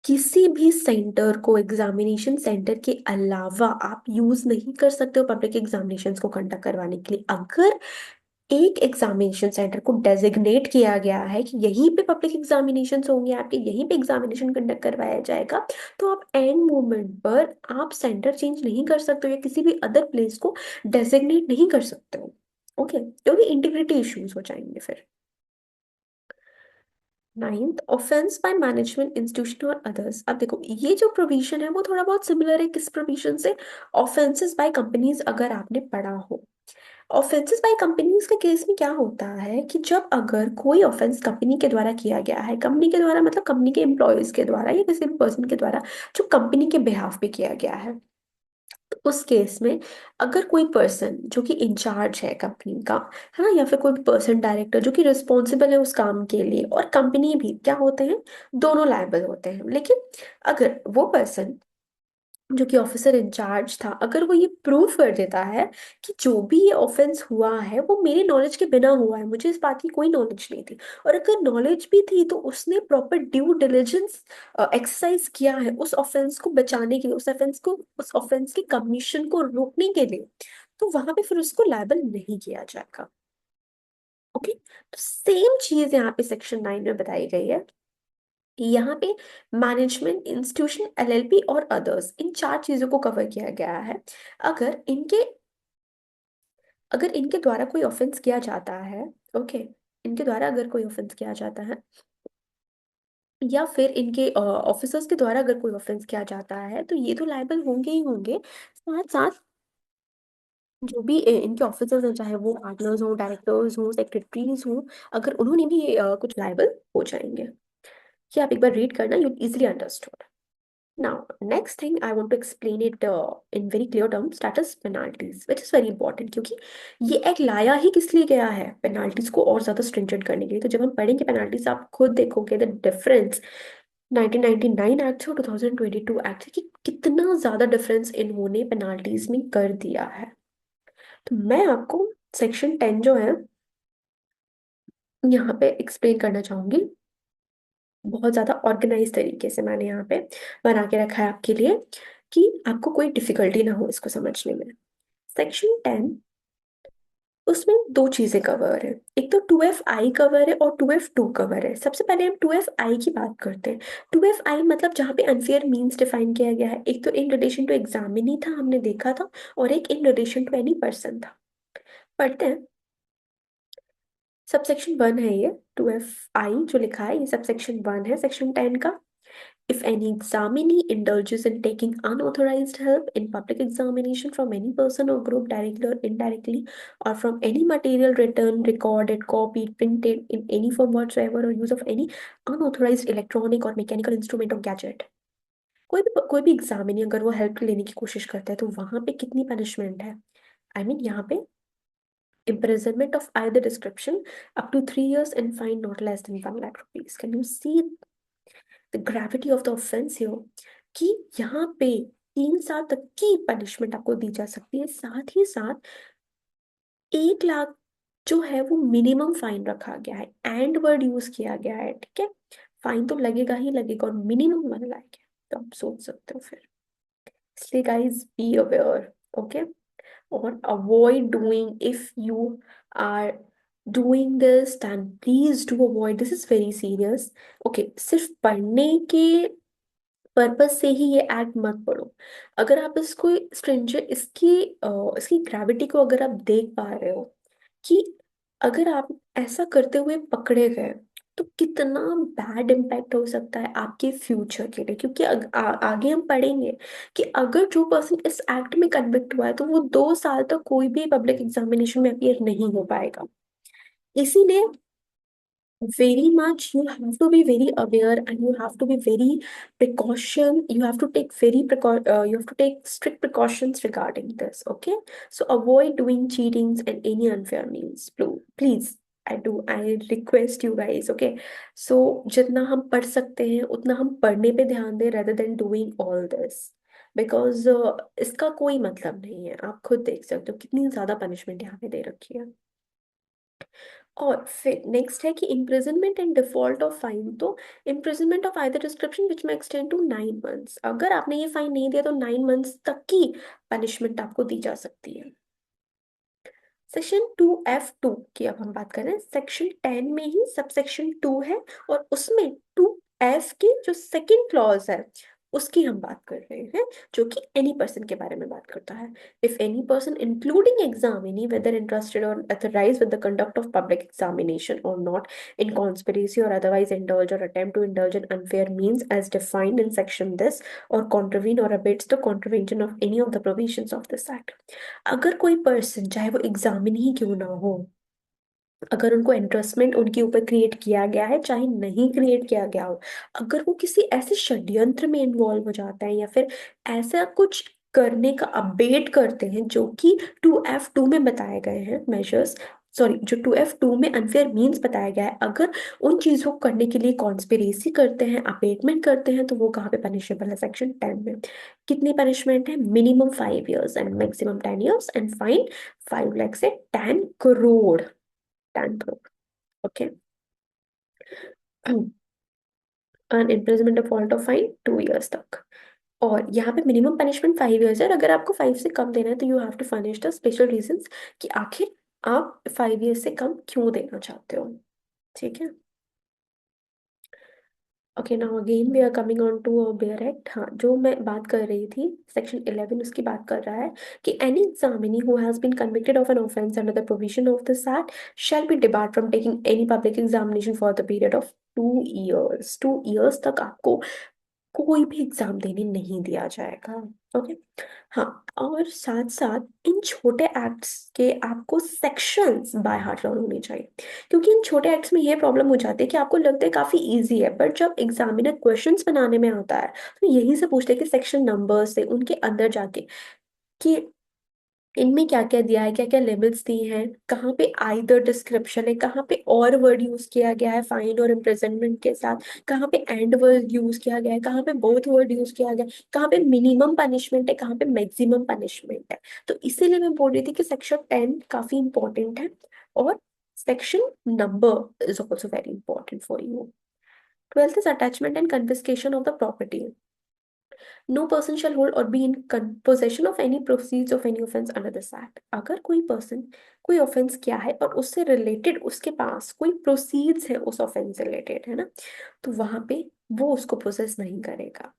किसी भी centre को examination centre के अलावा आप use नहीं कर सकते हो पब्लिक एग्जामिनेशन को कंडक्ट करवाने के लिए। अगर एक एग्जामिनेशन सेंटर को डेजिग्नेट किया गया है कि यहीं पे पब्लिक एग्जामिनेशन होंगे आपके, यहीं पे एग्जामिनेशन कंडक्ट करवाया जाएगा, तो आप एंड मोमेंट पर आप सेंटर चेंज नहीं कर सकते हो या किसी भी अदर प्लेस को डेजिग्नेट नहीं कर सकते हो। ओके, क्योंकि इंटीग्रिटी इश्यूज हो जाएंगे फिर। 9th, offence by management institution और अदर्स। अब देखो ये जो प्रोविजन है वो थोड़ा बहुत सिमिलर है किस प्रोविजन से? ऑफेंसेस बाय कंपनीज, अगर आपने पढ़ा हो। ऑफेंसेस बाय कंपनीज के केस में क्या होता है कि जब अगर कोई ऑफेंस कंपनी के द्वारा किया गया है, कंपनी के द्वारा मतलब कंपनी के एम्प्लॉयज के द्वारा या किसी भी पर्सन के द्वारा जो कंपनी के बिहाफ पे किया गया है, तो उस केस में अगर कोई पर्सन जो कि इंचार्ज है कंपनी का, है ना, या फिर कोई पर्सन डायरेक्टर जो कि रिस्पॉन्सिबल है उस काम के लिए, और कंपनी भी क्या होते हैं, दोनों लायबल होते हैं। लेकिन अगर वो पर्सन जो कि ऑफिसर इंचार्ज था, अगर वो ये प्रूव कर देता है कि जो भी ये ऑफेंस हुआ है वो मेरे नॉलेज के बिना हुआ है, मुझे इस बात की कोई नॉलेज नहीं थी, और अगर नॉलेज भी थी तो उसने प्रॉपर ड्यू डिलिजेंस एक्सरसाइज किया है उस ऑफेंस को बचाने के लिए, उस ऑफेंस के कमीशन को रोकने के लिए, तो वहां पे फिर उसको लायबल नहीं किया जाएगा। ओके, तो सेम चीज यहाँ पे सेक्शन 9 में बताई गई है। यहाँ पे मैनेजमेंट इंस्टीट्यूशन, एलएलपी और अदर्स, इन चार चीजों को कवर किया गया है। अगर इनके अगर इनके द्वारा कोई ऑफेंस किया जाता है, ओके, इनके द्वारा अगर कोई ऑफेंस किया जाता है या फिर इनके ऑफिसर्स के द्वारा अगर कोई ऑफेंस किया जाता है, तो ये तो लायबल होंगे ही होंगे। साथ साथ जो भी इनके ऑफिसर्स हैं, चाहे वो पार्टनर्स हो, डायरेक्टर्स हो, सेक्रेटरीज हो, अगर उन्होंने भी कुछ लायबल हो जाएंगे। ये आप एक बार रीड करना, you easily understood. Now, next thing I want to explain it in very clear terms, that is penalties, which is very important, क्योंकि ये एक लाया ही किस लिए गया है, पेनाल्टीज को और ज्यादा स्ट्रिंजेंट करने के लिए। तो जब हम पढ़ेंगे पेनाल्टीज आप खुद देखोगे द डिफरेंस 1999 एक्ट से और 2022 एक्ट से कि कितना ज्यादा डिफरेंस इन्होंने पेनाल्टीज में कर दिया है। तो मैं आपको सेक्शन 10 जो है यहाँ पे एक्सप्लेन करना चाहूंगी। बहुत ज्यादा ऑर्गेनाइज तरीके से मैंने यहाँ पे बना के रखा है आपके लिए कि आपको कोई डिफिकल्टी ना हो इसको समझने में। सेक्शन 10 उसमें दो चीजें कवर है, एक तो 2FI कवर है और 2F2 कवर है। सबसे पहले हम 2FI की बात करते हैं। 2FI मतलब जहाँ पे अनफेयर मीन्स डिफाइन किया गया है, एक तो इन रिलेशन टू एग्जामिनी था, हमने देखा था, और एक in relation to any person था। पढ़ते हैं। सबसेक्शन 1 है ये 2FI जो लिखा है, ये सबसेक्शन 1 है सेक्शन 10 का। If any examinee indulges in taking unauthorized help in public examination from any person or group directly or indirectly, or from any material written, recorded, copied, printed in any form whatsoever, or use of any unauthorized electronic or mechanical instrument or gadget, कोई भी examinee अगर वो help लेने की कोशिश करता है तो वहां पे कितनी पनिशमेंट है? आई मीन यहाँ पे imprisonment of either description up to 3 years and fine not less than 1 lakh rupees. Can you see the gravity of the offence here, कि यहाँ पे 3 साल तक की पनिशमेंट आपको दी जा सकती है। साथ ही साथ 1 लाख जो है वो मिनिमम फाइन रखा गया है, एंड वर्ड यूज किया गया है, ठीक है। फाइन तो लगेगा ही लगेगा और मिनिमम 1 लाख है, तो आप सोच सकते हो फिर। इसलिए गाइज बी अवेयर, ओके। और avoid doing, if you are doing this then please do avoid, this is very serious। Okay, सिर्फ पढ़ने के पर्पस से ही ये एक्ट मत पढ़ो। अगर आप इसको स्ट्रेंजर इसकी ग्रेविटी को अगर आप देख पा रहे हो, कि अगर आप ऐसा करते हुए पकड़े गए तो कितना बैड इम्पैक्ट हो सकता है आपके फ्यूचर के लिए। क्योंकि आगे हम पढ़ेंगे कि अगर जो पर्सन इस एक्ट में कन्विक्ट हुआ है तो वो 2 साल तक कोई भी पब्लिक एग्जामिनेशन में अपीयर नहीं हो पाएगा। इसीलिए very much you have to be very aware and you have to be very precaution, you have to take you have to take strict precautions regarding this, okay? So avoid doing cheatings and any unfair means, please, I request you guys, okay? So जितना हम पढ़ सकते हैं उतना हम पढ़ने पे ध्यान दें rather than doing all this, because इसका कोई मतलब नहीं है। आप खुद देख सकते हो कितनी ज्यादा पनिशमेंट यहाँ पे दे रखी है। और फिर नेक्स्ट है कि imprisonment and default of fine. तो imprisonment of either description which may extend to 9 months, अगर आपने ये फाइन नहीं दिया तो 9 मंथ्स तक की पनिशमेंट आपको दी जा सकती है। सेक्शन 2F2 की अब हम बात कर रहे हैं। सेक्शन 10 में ही सबसेक्शन 2 है, और उसमें 2F की जो सेकेंड क्लॉज है उसकी हम बात कर रहे हैं, जो कि एनी पर्सन के बारे में बात करता है। If any person including examinee whether interested or authorise with the conduct of public examination or not in conspiracy or otherwise indulge or attempt to indulge in unfair means as defined in section this, or contravene or abets the contravention of any of the provisions of this act. अगर कोई person, चाहे वो examine ही क्यों ना हो, अगर उनको इंटरेस्टमेंट उनके ऊपर क्रिएट किया गया है चाहे नहीं क्रिएट किया गया हो, अगर वो किसी ऐसे षड्यंत्र में इन्वॉल्व हो जाता है या फिर ऐसा कुछ करने का अबेट करते हैं जो कि 2F2 में बताए गए हैं मेजर्स, सॉरी जो 2F2 में अनफेयर मीन्स बताया गया है, अगर उन चीजों को करने के लिए कॉन्स्पिरेसी करते हैं, अबेटमेंट करते हैं, तो वो कहाँ पे पनिशेबल है? सेक्शन 10 में। कितनी पनिशमेंट है? Minimum 5 years and maximum 10 years and fine 5 lakh से 10 crore. 10 crore, okay. And imprisonment of fault of fine 2 years तक। और यहाँ पे मिनिमम पनिशमेंट 5 years है, और अगर आपको 5 से कम देना है तो you have to furnish the special reasons कि आखिर आप 5 years से कम क्यों देना चाहते हो, ठीक है। Okay, now again we are coming on to bare act. हाँ, जो मैं बात कर रही थी सेक्शन 11 उसकी बात कर रहा है कि any examinee who has been convicted of an offence under the provision of this act shall be debarred from taking any public examination for the period of 2 years। 2 years तक आपको कोई भी एग्जाम देने नहीं दिया जाएगा, ओके। हाँ, और साथ साथ इन छोटे एक्ट्स के आपको सेक्शंस बाय हार्ट लर्न होने चाहिए, क्योंकि इन छोटे एक्ट्स में ये प्रॉब्लम हो जाती है कि आपको लगता है काफी इजी है, बट जब एग्जामिनर क्वेश्चंस बनाने में आता है तो यही से पूछते हैं कि सेक्शन नंबर से उनके अंदर जाके कि इनमें क्या क्या दिया है, क्या क्या लेवल्स दिए हैं, कहाँ पे आइदर डिस्क्रिप्शन है, कहाँ पे और वर्ड यूज किया गया है फाइन और इम्प्रिजनमेंट के साथ, कहाँ पे एंड वर्ड यूज किया गया है, कहाँ पे बोथ वर्ड यूज किया गया है, कहाँ पे मिनिमम पनिशमेंट है, कहाँ पे मैक्सिमम पनिशमेंट है। तो इसीलिए मैं बोल रही थी कि सेक्शन 10 काफी इंपॉर्टेंट है, और section number is also very important for you. 12th is attachment and confiscation of the property. No person shall hold or be in possession of any proceeds of any offence under this act. अगर कोई person कोई offence किया है और उससे related उसके पास कोई proceeds है उस ऑफेंस से रिलेटेड, है ना, तो वहां पे वो उसको प्रोसेस नहीं करेगा।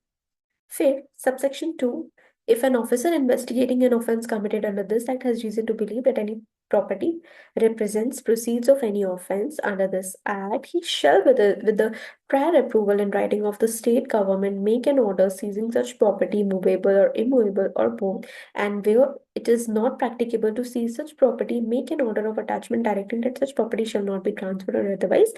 फिर subsection 2, if an officer investigating an offense committed under this act has reason to believe that any property represents proceeds of any offense under this act, he shall, with the prior approval in writing of the state government, make an order seizing such property, movable or immovable or both, and where it is not practicable to seize such property, make an order of attachment directing that such property shall not be transferred or otherwise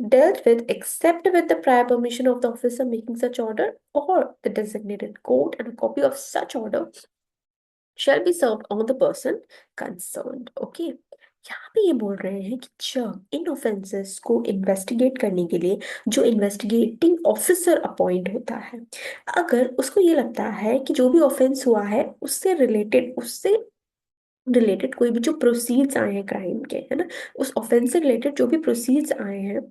dealt with except with the prior permission of the officer making such order or the designated court, and a copy of such order shall be served on the person concerned. Okay, यहाँ पे ये बोल रहे हैं कि जब इन offences को investigate करने के लिए जो इन्वेस्टिगेटिंग ऑफिसर अपॉइंट होता है, अगर उसको ये लगता है कि जो भी ऑफेंस हुआ है उससे रिलेटेड कोई भी जो प्रोसीड्स आए हैं क्राइम के, है ना, उस ऑफेंस से रिलेटेड जो भी प्रोसीड्स आए हैं,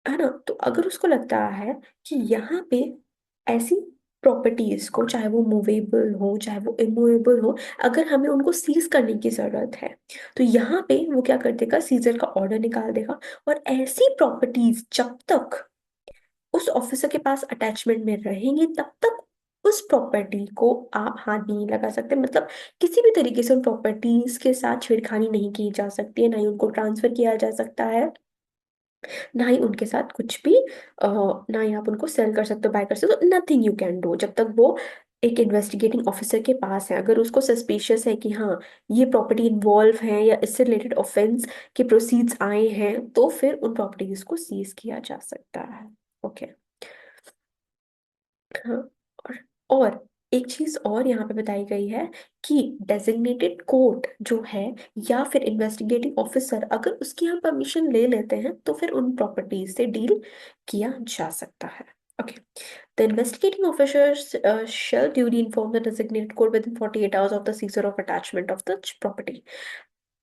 है ना, तो अगर उसको लगता है कि यहाँ पे ऐसी प्रॉपर्टीज को, चाहे वो मूवेबल हो चाहे वो इमूवेबल हो, अगर हमें उनको सीज करने की जरूरत है, तो यहाँ पे वो क्या कर देगा, सीजर का ऑर्डर निकाल देगा। और ऐसी प्रॉपर्टीज जब तक उस ऑफिसर के पास अटैचमेंट में रहेंगी तब तक उस प्रॉपर्टी को आप हाथ नहीं लगा सकते। मतलब किसी भी तरीके से उन प्रॉपर्टीज के साथ छेड़खानी नहीं की जा सकती है, ना ही उनको ट्रांसफर किया जा सकता है, ना ही उनके साथ कुछ भी ना ही आप उनको सेल कर सकते हो, बाय कर सकते हो, नथिंग यू कैन डू जब तक वो एक इन्वेस्टिगेटिंग ऑफिसर के पास है। अगर उसको सस्पिशियस है कि हाँ ये प्रॉपर्टी इन्वॉल्व है या इससे रिलेटेड ऑफेंस के प्रोसीड्स आए हैं, तो फिर उन प्रॉपर्टीज को सीज किया जा सकता है। ओके, हाँ। और और एक चीज और यहाँ पे बताई गई है कि डेजिग्नेटेड कोर्ट जो है या फिर इन्वेस्टिगेटिंग ऑफिसर, अगर उसकी हम परमिशन ले लेते हैं तो फिर उन प्रॉपर्टीज से डील किया जा सकता है। Okay, the investigating officers shall duly inform the designated court within 48 hours of the seizure of attachment of the property।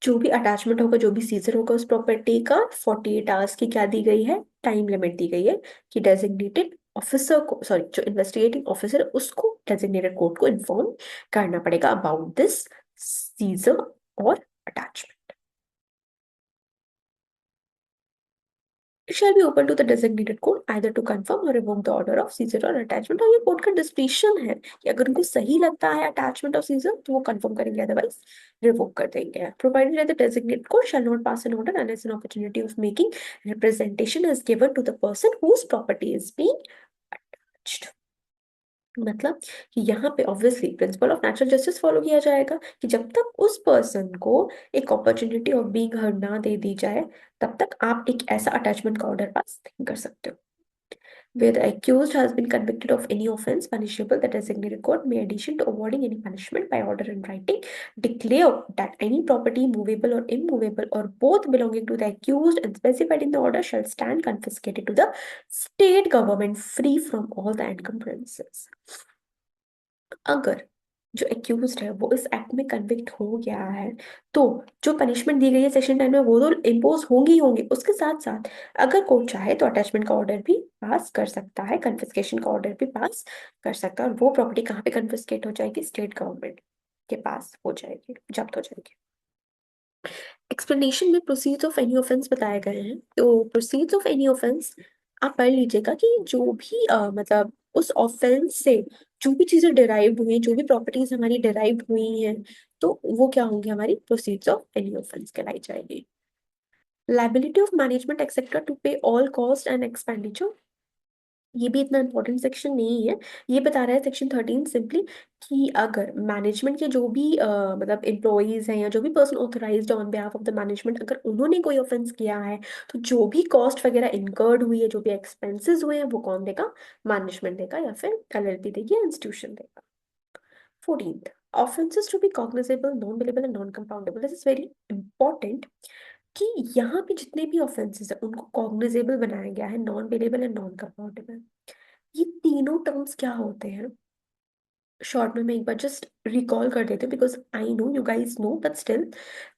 जो भी अटैचमेंट होगा, जो भी सीजर होगा उस प्रॉपर्टी का, 48 आवर्स की क्या दी गई है, टाइम लिमिट दी गई है कि डेजिग्नेटेड ऑफिसर को, सॉरी, जो इन्वेस्टिगेटिंग ऑफिसर उसको डेजिग्नेटेड कोर्ट को इन्फॉर्म करना पड़ेगा अबाउट दिस सीजर और attachment. It shall be open to the designated court either to confirm or revoke the order of seizure or attachment। और ये court का डिस्क्रिप्शन है कि अगर उनको सही लगता है अटैचमेंट और सीजर तो वो कंफर्म करेंगे, अदरवाइज रिवोक कर देंगे। Provided that the designated court shall not pass an order unless an opportunity of making representation is given to the person whose property is being attached। मतलब कि यहाँ पे obviously principle of natural justice follow किया जाएगा कि जब तक उस पर्सन को एक अपॉर्चुनिटी ऑफ बीइंग हर्ड ना दे दी जाए, तब तक आप एक ऐसा अटैचमेंट का ऑर्डर पास नहीं कर सकते हो। Where the accused has been convicted of any offense punishable, the designated court may, in addition to awarding any punishment by order in writing, declare that any property, movable or immovable, or both belonging to the accused and specified in the order, shall stand confiscated to the state government free from all the encumbrances। अगर जो accused है वो इस act में convict हो गया है, तो जो पनिशमेंट दी गई है सेक्शन 10 में वो तो इम्पोज होंगी ही होंगी, उसके साथ साथ अगर कोर्ट चाहे तो अटैचमेंट का ऑर्डर भी पास कर सकता है, कन्फिस्केशन का ऑर्डर भी पास कर सकता है। और वो प्रॉपर्टी कहाँ पे कन्फिस्केट हो जाएगी, स्टेट गवर्नमेंट के पास हो जाएगी, जब्त हो जाएगी। एक्सप्लेनेशन में प्रोसीड्स ऑफ एनी ऑफेंस बताए गए हैं, तो प्रोसीड्स ऑफ एनी ऑफेंस आप पढ़ लीजिएगा कि जो भी मतलब उस ऑफेंस से जो भी चीजें डिराइव हुई हैं, जो भी प्रॉपर्टीज हमारी डिराइव हुई हैं, तो वो क्या होंगी, हमारी प्रोसीड्स ऑफ एनी ऑफेंस कहलाई जाएगी। Liability of management etcetera to pay all cost and expenditure, ये भी इतना इंपॉर्टेंट सेक्शन नहीं है। ये बता रहा है सेक्शन 13 सिंपली कि अगर मैनेजमेंट के जो भी मतलब एम्प्लॉयज हैं या जो भी person authorised on behalf of the management, अगर उन्होंने कोई ऑफेंस किया है, तो जो भी कॉस्ट वगैरह इनकर्ड हुई है, जो भी एक्सपेंसेस हुए हैं, वो कौन देगा, मैनेजमेंट देगा या फिर एलएलपी देगी या इंस्टीट्यूशन देगा। 14th, offenses to be cognizable, non billable and non compoundable। This is very important कि यहाँ पे जितने भी ऑफेंसेस है उनको कॉग्निजेबल बनाया गया है, non billable and non compoundable. ये तीनों टर्म्स क्या होते हैं, शॉर्ट में मैं एक बार जस्ट रिकॉल कर देती हूँ, because I know you guys know, but still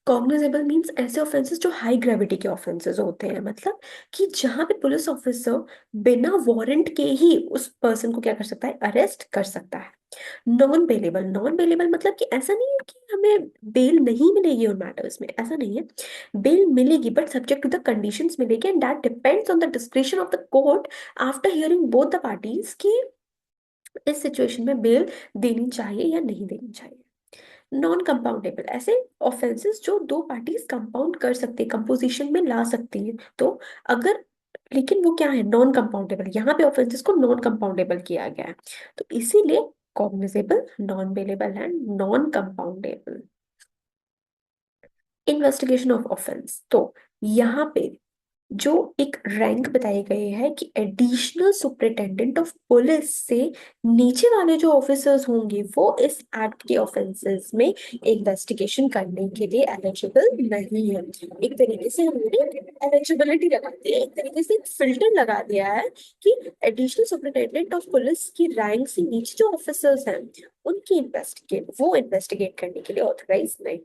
cognizable means ऐसे ऑफेंसेस जो हाई ग्रेविटी के ऑफेंसेस होते हैं, मतलब कि जहां पे पुलिस ऑफिसर बिना वारंट के ही उस पर्सन को क्या कर सकता है, अरेस्ट कर सकता है। नॉन बेलेबल, नॉन बेलेबल मतलब कि ऐसा नहीं है कि हमें बेल नहीं मिलेगी उन मैटर्स में, ऐसा नहीं है। बेल मिलेगी but subject to the conditions मिलेगी, and that depends on the description of the court after hearing both the parties की इस सिचुएशन में बेल देनी चाहिए या नहीं देनी चाहिए। नॉन कंपाउंडेबल, ऐसे ऑफेंसेस जो दो पार्टीज कंपाउंड कर सकते हैं, कंपोजिशन में ला सकती हैं, तो अगर, लेकिन वो क्या है, नॉन कंपाउंडेबल, यहाँ पे ऑफेंसेस को नॉन कंपाउंडेबल किया गया है, तो इसीलिए cognizable, non bailable and non compoundable. Investigation of offence, तो यहाँ पे जो एक रैंक बताए गए हैं कि एडिशनल सुपरिटेंडेंट ऑफ पुलिस से नीचे वाले जो ऑफिसर्स होंगे वो इस एक्ट के ऑफेंसेस में इन्वेस्टिगेशन करने के लिए एलिजिबल नहीं है। एक तरीके से हमने एलिजिबिलिटी लगा दी है, एक तरीके से फिल्टर लगा दिया है कि एडिशनल सुपरिटेंडेंट ऑफ पुलिस की रैंक से नीचे जो ऑफिसर्स हैं उनकी इन्वेस्टिगेट करने के लिए ऑथराइज नहीं।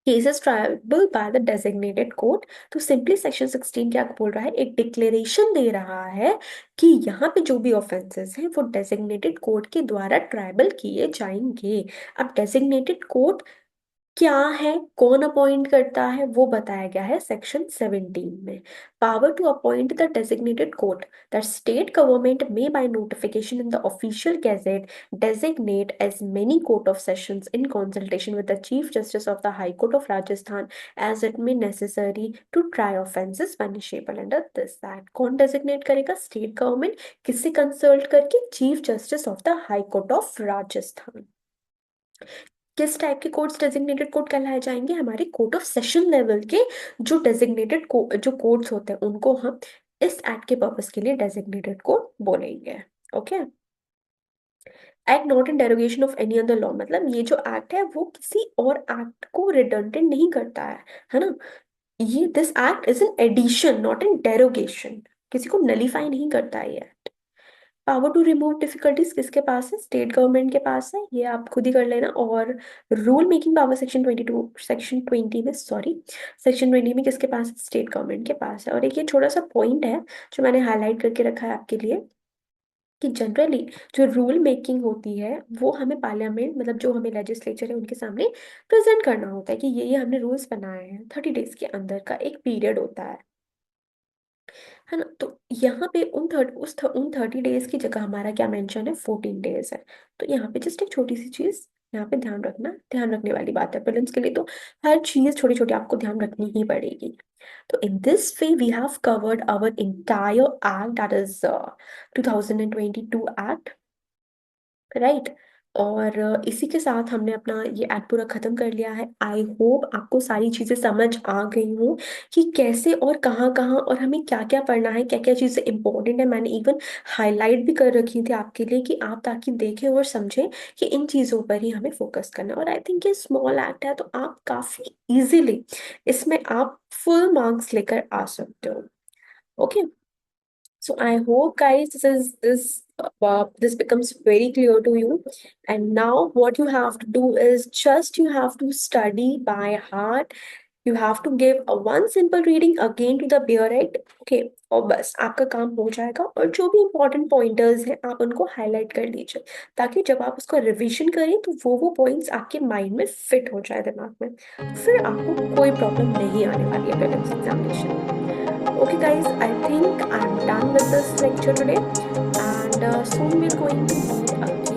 Cases tribal by the designated court, तो सिंपली सेक्शन 16 क्या बोल रहा है, एक डिक्लेरेशन दे रहा है कि यहाँ पे जो भी ऑफेंसेस हैं वो डेजिग्नेटेड कोर्ट के द्वारा ट्रायबल किए जाएंगे। अब डेजिग्नेटेड कोर्ट क्या है, कौन अपॉइंट करता है, वो बताया गया है सेक्शन 17 में। Power to appoint the designated court, the state government may by notification in the official gazette designate as many court of sessions in consultation with the chief justice of the high court of Rajasthan as it may necessary to try offences punishable under this act। कौन designate करेगा, state government, किससे consult करके, chief justice of the high court of Rajasthan. किस type के courts designated court कहलाए जाएंगे, हमारे court of session level के जो डेजिग्नेटेड जो कोर्ट्स होते हैं उनको हम इस एक्ट के पर्पस के लिए डेजिग्नेटेड कोर्ट बोलेंगे। Okay. Act not in derogation of any other law, मतलब ये जो एक्ट है वो किसी और एक्ट को रिडंडेंट नहीं करता है ना। ये this act is an addition not in derogation, किसी को नलीफाई नहीं करता है ये। पावर टू रिमूव डिफिकल्टीज किसके पास है, स्टेट गवर्नमेंट के पास है, ये आप खुद ही कर लेना। और रूल मेकिंग पावर सेक्शन 20 में किसके पास है, स्टेट गवर्नमेंट के पास है। और एक ये छोटा सा पॉइंट है जो मैंने हाईलाइट करके रखा है आपके लिए, कि जनरली जो रूल मेकिंग होती है वो हमें पार्लियामेंट, मतलब जो हमें लेजिस्लेचर है उनके सामने प्रेजेंट करना होता है कि ये हमने रूल्स बनाए हैं, 30 डेज के अंदर का एक पीरियड होता है ना। तो यहाँ पे उन 30 डेज की जगह हमारा क्या मेंशन है, 14 डेज है। तो यहाँ पे जस्ट एक छोटी सी चीज यहाँ पे ध्यान रखने वाली बात है प्रीलिम्स के लिए, तो हर चीज छोटी छोटी आपको ध्यान रखनी ही पड़ेगी। तो in this way we have covered our entire act, that is 2022 act, right. और इसी के साथ हमने अपना ये एक्ट पूरा खत्म कर लिया है। आई होप आपको सारी चीजें समझ आ गई हूँ कि कैसे और कहाँ कहाँ और हमें क्या क्या पढ़ना है, क्या क्या चीजें इंपॉर्टेंट है। मैंने इवन हाईलाइट भी कर रखी थी आपके लिए कि आप ताकि देखें और समझें कि इन चीजों पर ही हमें फोकस करना है। और आई थिंक ये स्मॉल एक्ट है तो आप काफी इजीली इसमें आप फुल मार्क्स लेकर आ सकते हो। Okay. So I hope, guys, this becomes very clear to you. And now what you have to do is just you have to study by heart. You have to give a one simple reading again to the Bear Act. Okay, और बस आपका काम हो जाएगा। और जो भी important pointers हैं आप उनको highlight कर लीजिए, ताकि जब आप उसको रिवीजन करें तो वो points आपके माइंड में फिट हो जाए दिमाग में, तो फिर आपको कोई प्रॉब्लम नहीं आने वाली है प्रीलिम्स एग्जामिनेशन में। Okay, guys, I think I'm done with this lecture today, and soon we're going to meet again.